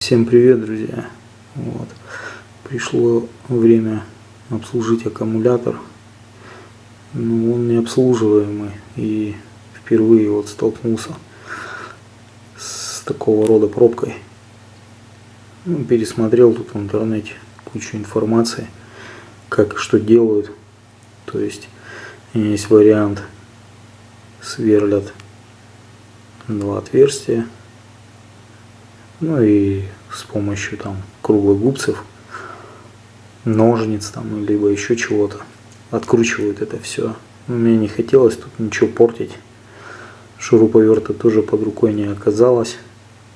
Всем привет, друзья! Вот. Пришло время обслужить аккумулятор. Но он не обслуживаемый, и впервые вот столкнулся с такого рода пробкой. Пересмотрел тут в интернете кучу информации, как и что делают. То есть есть вариант: сверлят два отверстия, ну и с помощью там круглогубцев, ножниц там, либо еще чего-то откручивают это все. Мне не хотелось тут ничего портить. Шуруповерта тоже под рукой не оказалось.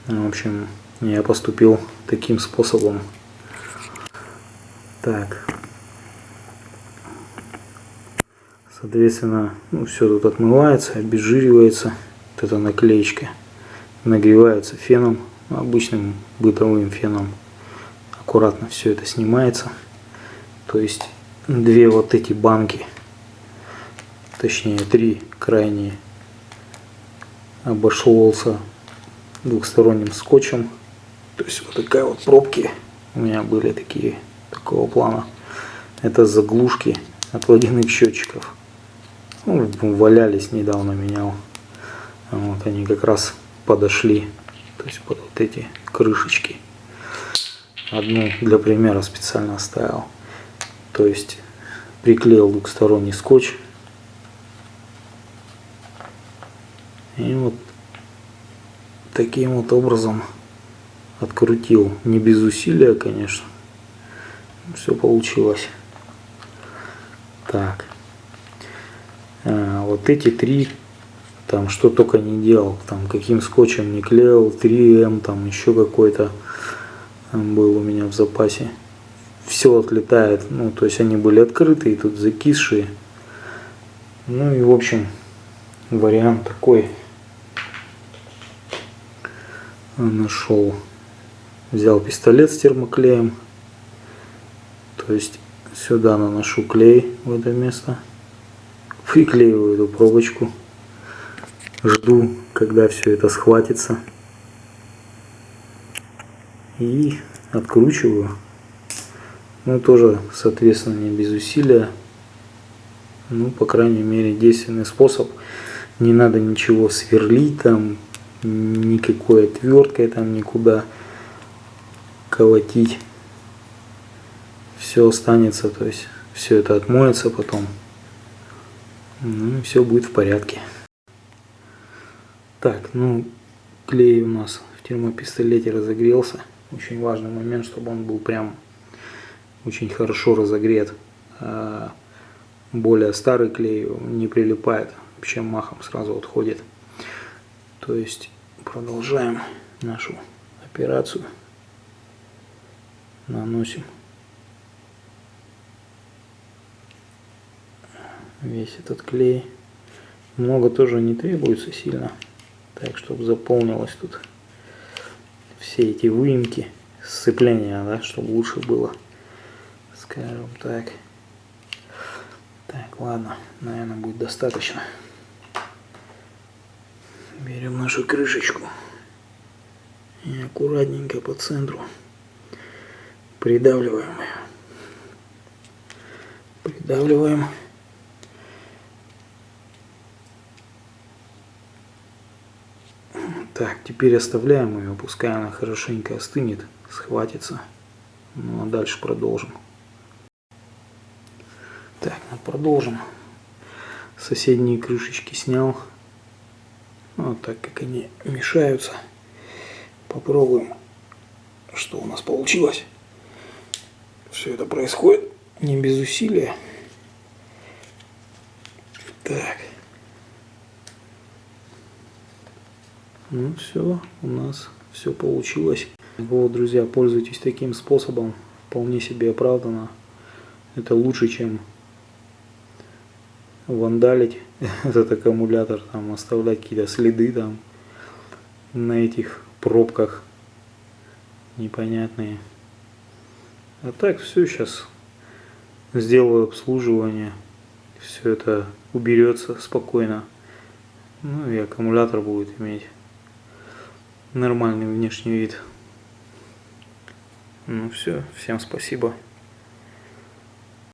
В общем, я поступил таким способом. Так, соответственно, все тут отмывается, обезжиривается. Вот эта наклеечка нагревается феном, обычным бытовым феном. Аккуратно все это снимается. То есть две вот эти банки, точнее три крайние, обошелся двухсторонним скотчем. То есть вот такая вот пробки у меня были такого плана. Это заглушки от водяных счетчиков. Валялись, недавно менял. Вот они как раз подошли, то есть под вот эти крышечки. Одну для примера специально оставил. То есть приклеил двухсторонний скотч. И вот таким вот образом открутил. Не без усилия, конечно. Все получилось. Так. Вот эти три, там что только не делал. Там каким скотчем не клеил. 3М, там еще какой-то был у меня в запасе. Все отлетает. То есть они были открытые, тут закисшие. И в общем, вариант такой нашел. Взял пистолет с термоклеем. То есть сюда наношу клей в это место. Приклеиваю эту пробочку. Жду, когда все это схватится. И откручиваю. Тоже, соответственно, не без усилия. По крайней мере, действенный способ. Не надо ничего сверлить там, никакой отверткой там никуда колотить. Все останется, то есть все это отмоется потом. И все будет в порядке. Так, клей у нас в термопистолете разогрелся. Очень важный момент, чтобы он был прям очень хорошо разогрет. Более старый клей не прилипает, вообще махом сразу отходит. То есть продолжаем нашу операцию. Наносим весь этот клей. Много тоже не требуется сильно, так чтобы заполнилось тут все эти выемки, сцепления, да, чтобы лучше было, скажем так. Так, ладно, наверное, будет достаточно. Берем нашу крышечку и аккуратненько по центру придавливаем ее. Придавливаем. Так, теперь оставляем ее, пускай она хорошенько остынет, схватится. А дальше продолжим. Так, продолжим. Соседние крышечки снял. Вот так как они мешаются. Попробуем, что у нас получилось. Все это происходит не без усилия. Так. Все, у нас все получилось. Вот, друзья, пользуйтесь таким способом. Вполне себе оправданно. Это лучше, чем вандалить этот аккумулятор, там оставлять какие-то следы там на этих пробках непонятные. А так все, сейчас сделаю обслуживание, все это уберется спокойно, и аккумулятор будет иметь нормальный внешний вид. Ну все, всем спасибо.